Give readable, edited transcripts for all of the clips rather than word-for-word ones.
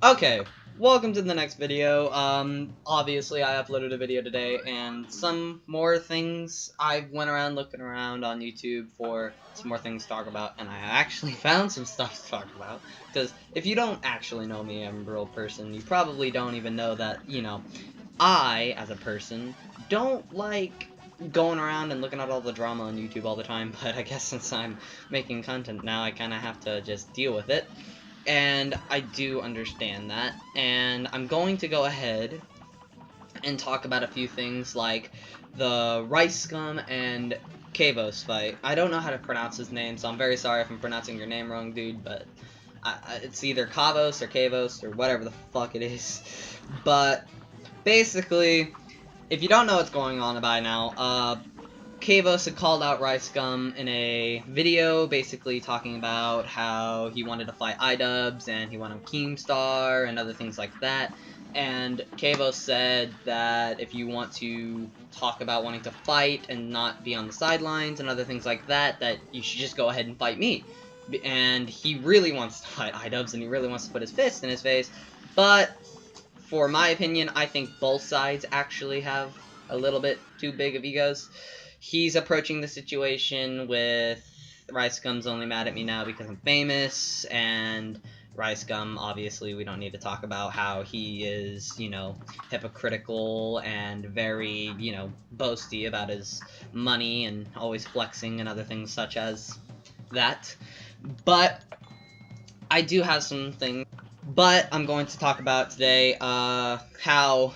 Okay, welcome to the next video. Obviously I uploaded a video today, and some more things. I went around looking around on YouTube for some more things to talk about, and I actually found some stuff to talk about. Because if you don't actually know me, I'm a real person, you probably don't even know that, I, as a person, don't like going around and looking at all the drama on YouTube all the time, but I guess since I'm making content now, I kind of have to just deal with it. And I do understand that, and I'm going to go ahead and talk about a few things like the Ricegum and Kavos fight. I don't know how to pronounce his name, so I'm very sorry if I'm pronouncing your name wrong, dude, but it's either Kavos or Kavos or whatever the fuck it is. But basically, if you don't know what's going on by now, Kavos had called out Ricegum in a video, basically talking about how he wanted to fight iDubbbz and he wanted Keemstar and other things like that. And Kavos said that if you want to talk about wanting to fight and not be on the sidelines and other things like that, that you should just go ahead and fight me. And he really wants to fight iDubbbz and he really wants to put his fist in his face, but for my opinion, I think both sides actually have a little bit too big of egos. He's approaching the situation with Ricegum's only mad at me now because I'm famous, and Ricegum, obviously, we don't need to talk about how he is, hypocritical and very, boasty about his money and always flexing and other things such as that. But I do have some things. But I'm going to talk about today how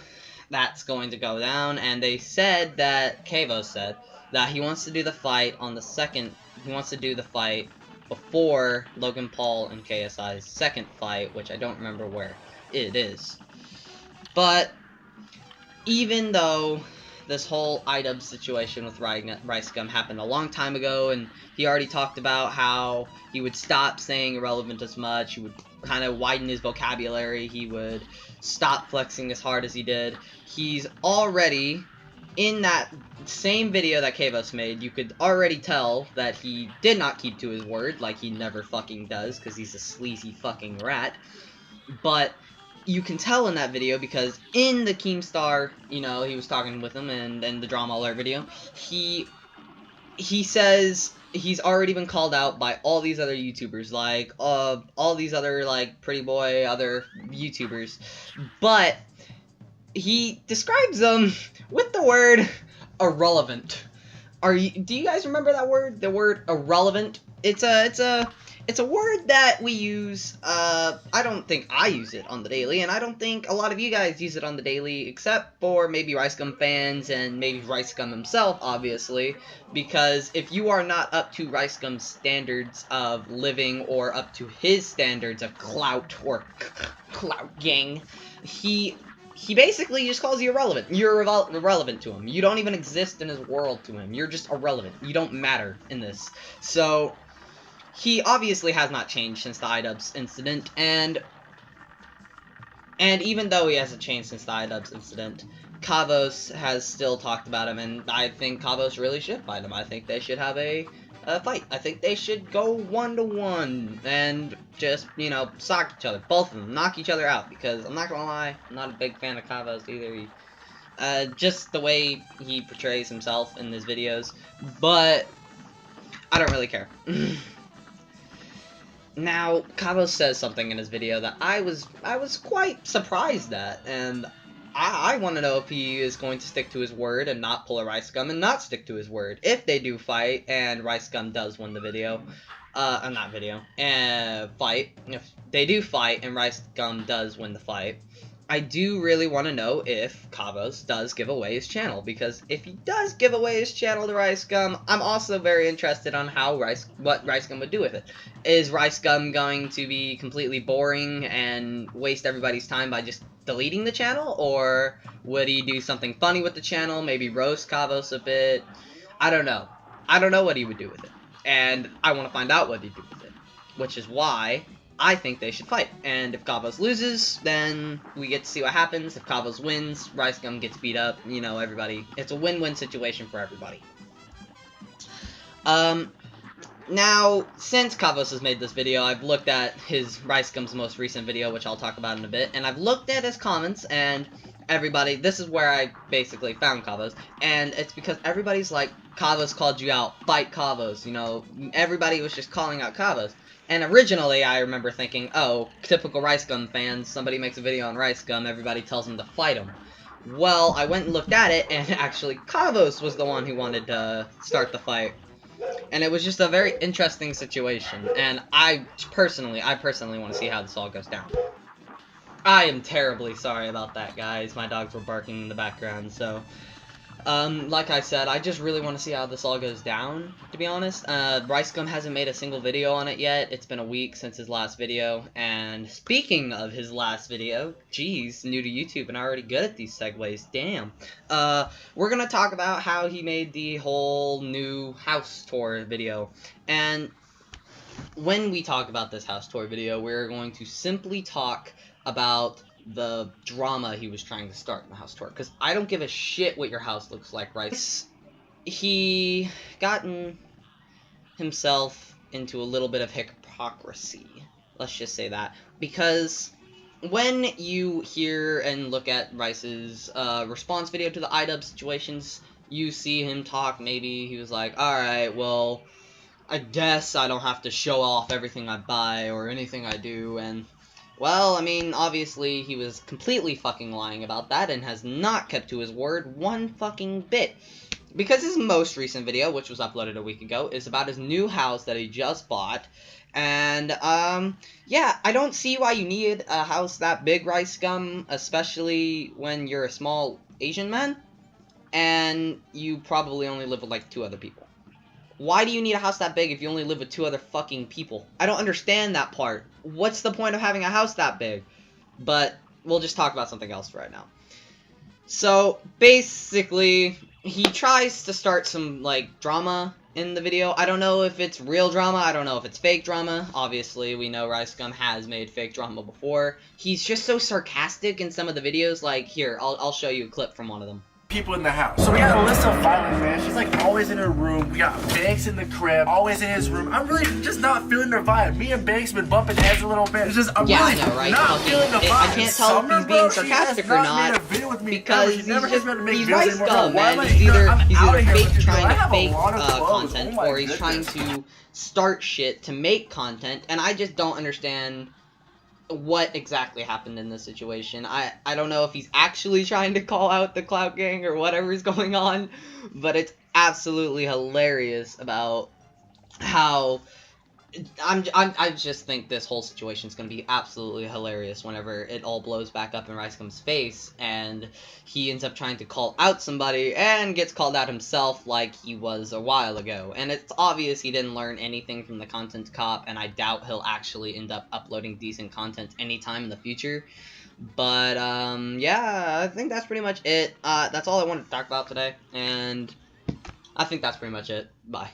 that's going to go down, and they said that, Kavos said, that he wants to do the fight on the second, he wants to do the fight before Logan Paul and KSI's second fight, which I don't remember where it is. But even though this whole iDubbbz situation with Ricegum happened a long time ago, and he already talked about how he would stop saying irrelevant as much, he would kind of widen his vocabulary, he would stop flexing as hard as he did. He's already, in that same video that Kavos made, you could already tell that he did not keep to his word, like he never fucking does, because he's a sleazy fucking rat. But you can tell in that video because in the Keemstar, he was talking with him, and the Drama Alert video, he says he's already been called out by all these other YouTubers, like, all these other, like, pretty boy, other YouTubers, but he describes them with the word irrelevant. Do you guys remember that word? The word irrelevant? It's a word that we use. I don't think I use it on the daily, and I don't think a lot of you guys use it on the daily, except for maybe Ricegum fans and maybe Ricegum himself, obviously, because if you are not up to Ricegum's standards of living or up to his standards of clout or clout gang, he basically just calls you irrelevant. You're irrelevant to him. You don't even exist in his world to him. You're just irrelevant. You don't matter in this. So he obviously has not changed since the iDubbbz incident, and even though he hasn't changed since the iDubbbz incident, Kavos has still talked about him, and I think Kavos really should fight him. I think they should have a fight. I think they should go 1-to-1 and just, sock each other. Both of them. Knock each other out, because I'm not gonna lie, I'm not a big fan of Kavos either. Just the way he portrays himself in his videos, but I don't really care. Now, Kavos says something in his video that I was quite surprised at, and I want to know if he is going to stick to his word and not pull a Ricegum and not stick to his word. If they do fight and Ricegum does win the video, fight, if they do fight and Ricegum does win the fight, I do really want to know if Kavos does give away his channel, because if he does give away his channel to Ricegum, I'm also very interested on what Ricegum would do with it. Is Ricegum going to be completely boring and waste everybody's time by just deleting the channel, or would he do something funny with the channel, maybe roast Kavos a bit? I don't know. I don't know what he would do with it, and I want to find out what he'd do with it, which is why I think they should fight. And if Kavos loses, then we get to see what happens. If Kavos wins, Ricegum gets beat up, everybody. It's a win-win situation for everybody. Now, since Kavos has made this video, I've looked at his Ricegums most recent video, which I'll talk about in a bit, and I've looked at his comments, and everybody, this is where I basically found Kavos, and it's because everybody's like, Kavos called you out, fight Kavos, you know, everybody was just calling out Kavos. And originally, I remember thinking, oh, typical Ricegum fans, somebody makes a video on Ricegum, everybody tells them to fight him. Well, I went and looked at it, and actually, Kavos was the one who wanted to start the fight. And it was just a very interesting situation, and I personally want to see how this all goes down. I am terribly sorry about that, guys. My dogs were barking in the background, so... like I said, I just really want to see how this all goes down, to be honest. Ricegum hasn't made a single video on it yet. It's been a week since his last video, and speaking of his last video, geez, new to YouTube and already good at these segues, damn. We're gonna talk about how he made the whole new house tour video, and when we talk about this house tour video, we're going to simply talk about the drama he was trying to start in the house tour, because I don't give a shit what your house looks like, right? He gotten himself into a little bit of hypocrisy, let's just say that, because when you hear and look at Rice's response video to the iDub situations, you see him talk, maybe he was like, alright, well, I guess I don't have to show off everything I buy or anything I do, and well, I mean, obviously, he was completely fucking lying about that and has not kept to his word one fucking bit. Because his most recent video, which was uploaded a week ago, is about his new house that he just bought. And, yeah, I don't see why you need a house that big, Ricegum, especially when you're a small Asian man, and you probably only live with, like, 2 other people. Why do you need a house that big if you only live with 2 other fucking people? I don't understand that part. What's the point of having a house that big? But we'll just talk about something else right now. So, basically, he tries to start some, like, drama in the video. I don't know if it's real drama. I don't know if it's fake drama. Obviously, we know Ricegum has made fake drama before. He's just so sarcastic in some of the videos. Like, here, I'll show you a clip from one of them. People in the house. So we got Alyssa violent, man. She's like always in her room. We got Banks in the crib, always in his room. I'm really just not feeling their vibe. Me and Banks been bumping heads a little bit. It's just, I'm really I know, right? not feeling the vibe. I can't tell if he's being sarcastic or not, because he's Ricegum, and he's either fake trying to fake content, or he's trying to start shit to make content, and I just don't understand what exactly happened in this situation. I don't know if he's actually trying to call out the Clout Gang or whatever's going on, but it's absolutely hilarious about how I just think this whole situation is going to be absolutely hilarious whenever it all blows back up in Ricegum's face, and he ends up trying to call out somebody and gets called out himself like he was a while ago. And it's obvious he didn't learn anything from the content cop, and I doubt he'll actually end up uploading decent content anytime in the future. But, yeah, I think that's pretty much it. That's all I wanted to talk about today, and I think that's pretty much it. Bye.